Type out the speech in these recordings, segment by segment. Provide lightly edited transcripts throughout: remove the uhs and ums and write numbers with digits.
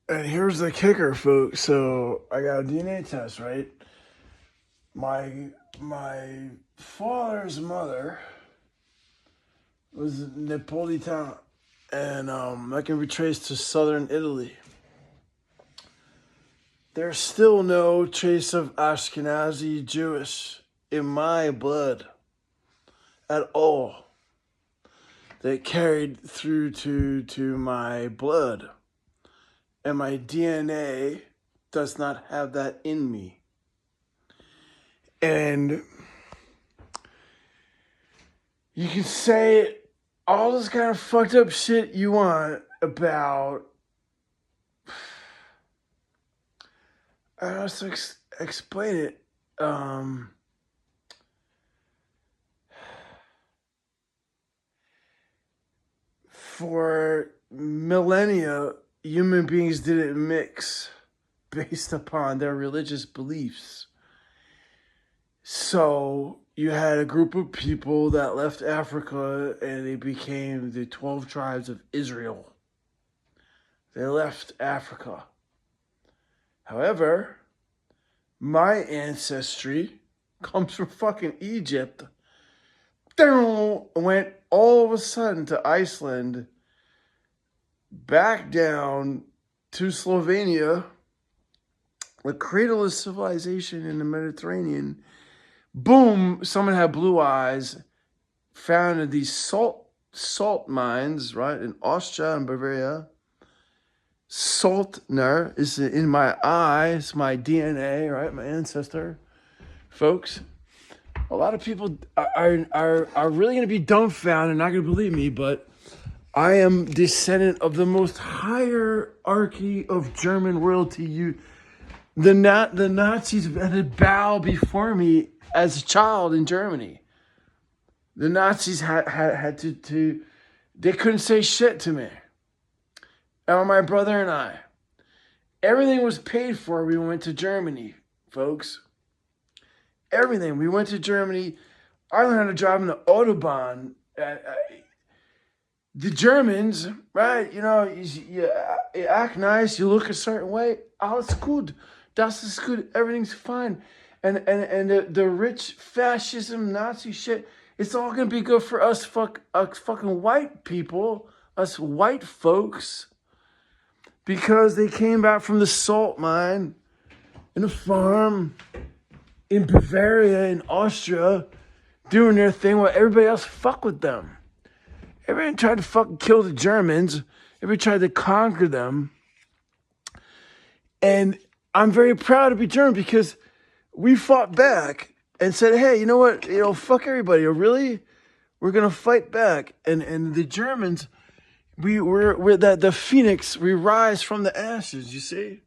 And here's the kicker, folks. So I got a DNA test, right? My father's mother was Napolitana, and that can be traced to southern Italy. There's still no trace of Ashkenazi Jewish in my blood at all that carried through to my blood. And my DNA does not have that in me. And you can say all this kind of fucked up shit you want about. I don't know how to explain it. For millennia, human beings didn't mix based upon their religious beliefs. So you had a group of people that left Africa and they became the 12 tribes of Israel. They left Africa. However, my ancestry comes from fucking Egypt. Went all of a sudden to Iceland, back down to Slovenia, the cradle of civilization in the Mediterranean. Boom, someone had blue eyes, founded these salt mines, right, in Austria and Bavaria. Saltner is in my eye, it's my DNA, right, my ancestor, folks. A lot of people are really going to be dumbfounded, not going to believe me, but I am descendant of the most hierarchy of German royalty. The Nazis had to bow before me as a child in Germany. The Nazis had to they couldn't say shit to me. And my brother and I, everything was paid for. We went to Germany, folks. Everything. We went to Germany. I learned how to drive on the Autobahn. The Germans, right? You know, you act nice. You look a certain way. Alles gut. Das ist good. Everything's fine. And the rich fascism Nazi shit. It's all gonna be good for us fucking white people, us white folks, because they came back from the salt mine in a farm in Bavaria, in Austria, doing their thing while everybody else fuck with them. Everybody tried to fucking kill the Germans. Everybody tried to conquer them. And I'm very proud to be German because we fought back and said, hey, you know what? You know, fuck everybody. Really? We're going to fight back. And the Germans, we're the phoenix, we rise from the ashes, you see?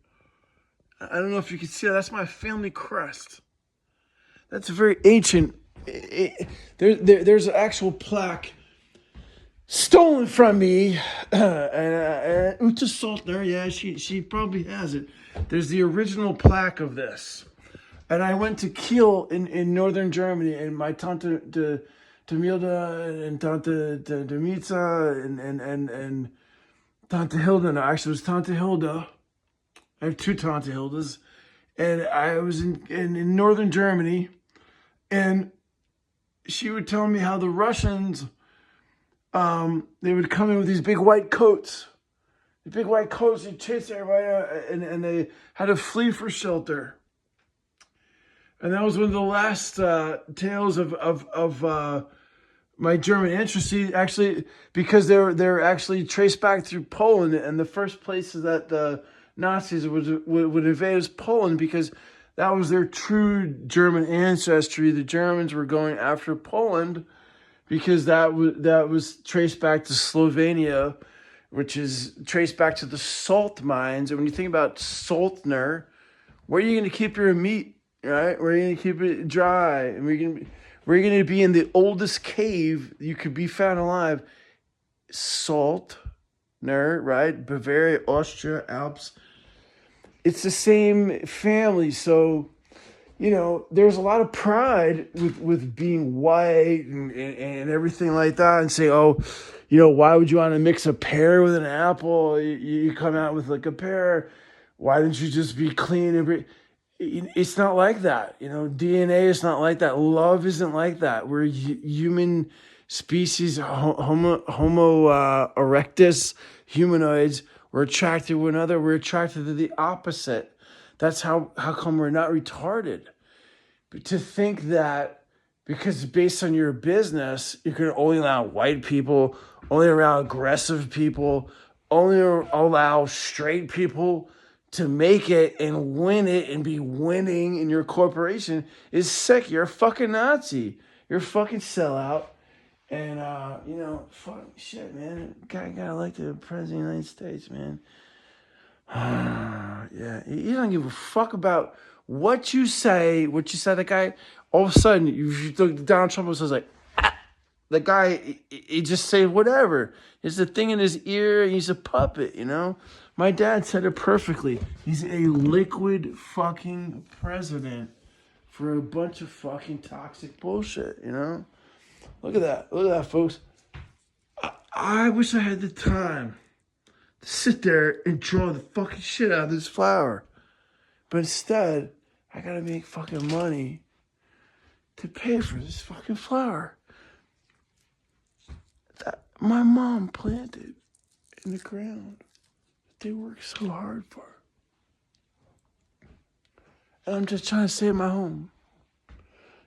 I don't know if you can see that. That's my family crest. That's a very ancient. There's an actual plaque stolen from me. Uta Saltner, yeah, she probably has it. There's the original plaque of this. And I went to Kiel in northern Germany, and my Tante Milda and Tante Demitza and Tante Hilda. No, actually, it was Tante Hilda. I have two Tante Hildas. And I was in northern Germany, and she would tell me how the Russians, they would come in with these big white coats. The big white coats, they'd chase everybody, and they had to flee for shelter. And that was one of the last tales of my German ancestry, actually, because they're actually traced back through Poland, and the first places that the Nazis would invade is Poland, because that was their true German ancestry. The Germans were going after Poland because that was traced back to Slovenia, which is traced back to the salt mines. And when you think about Saltner, where are you going to keep your meat? Right? We're going to keep it dry, and we're going to be in the oldest cave you could be found alive. Saltner, right? Bavaria, Austria, Alps. It's the same family, so you know there's a lot of pride with being white and everything like that, and say, oh, why would you want to mix a pear with an apple? You come out with like a pear. Why didn't you just be clean it's not like that. DNA is not like that. Love isn't like that. We're human species, Homo erectus, humanoids. We're attracted to one another. We're attracted to the opposite. That's how come we're not retarded. But to think that because based on your business, you can only allow white people, only allow aggressive people, only allow straight people to make it and win it and be winning in your corporation is sick. You're a fucking Nazi. You're a fucking sellout. And, fuck shit, man. Guy got elected president of the United States, man. Yeah, you don't give a fuck about what you say. What you said, that guy. All of a sudden, you look Donald Trump says like, the guy, he just say whatever. There's a thing in his ear. He's a puppet. My dad said it perfectly. He's a liquid fucking president for a bunch of fucking toxic bullshit. Look at that, folks. I wish I had the time to sit there and draw the fucking shit out of this flower. But instead, I gotta make fucking money to pay for this fucking flower that my mom planted in the ground that they worked so hard for. And I'm just trying to save my home.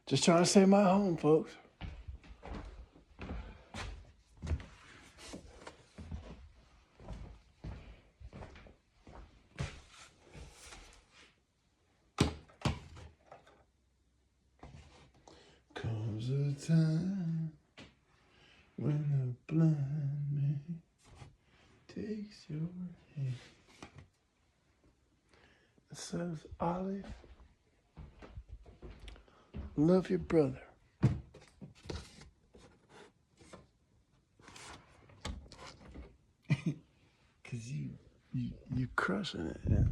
Just trying to save my home, folks. Comes a time when a blind man takes your hand and says, Olive, love your brother. Cause you crushing it. Yeah.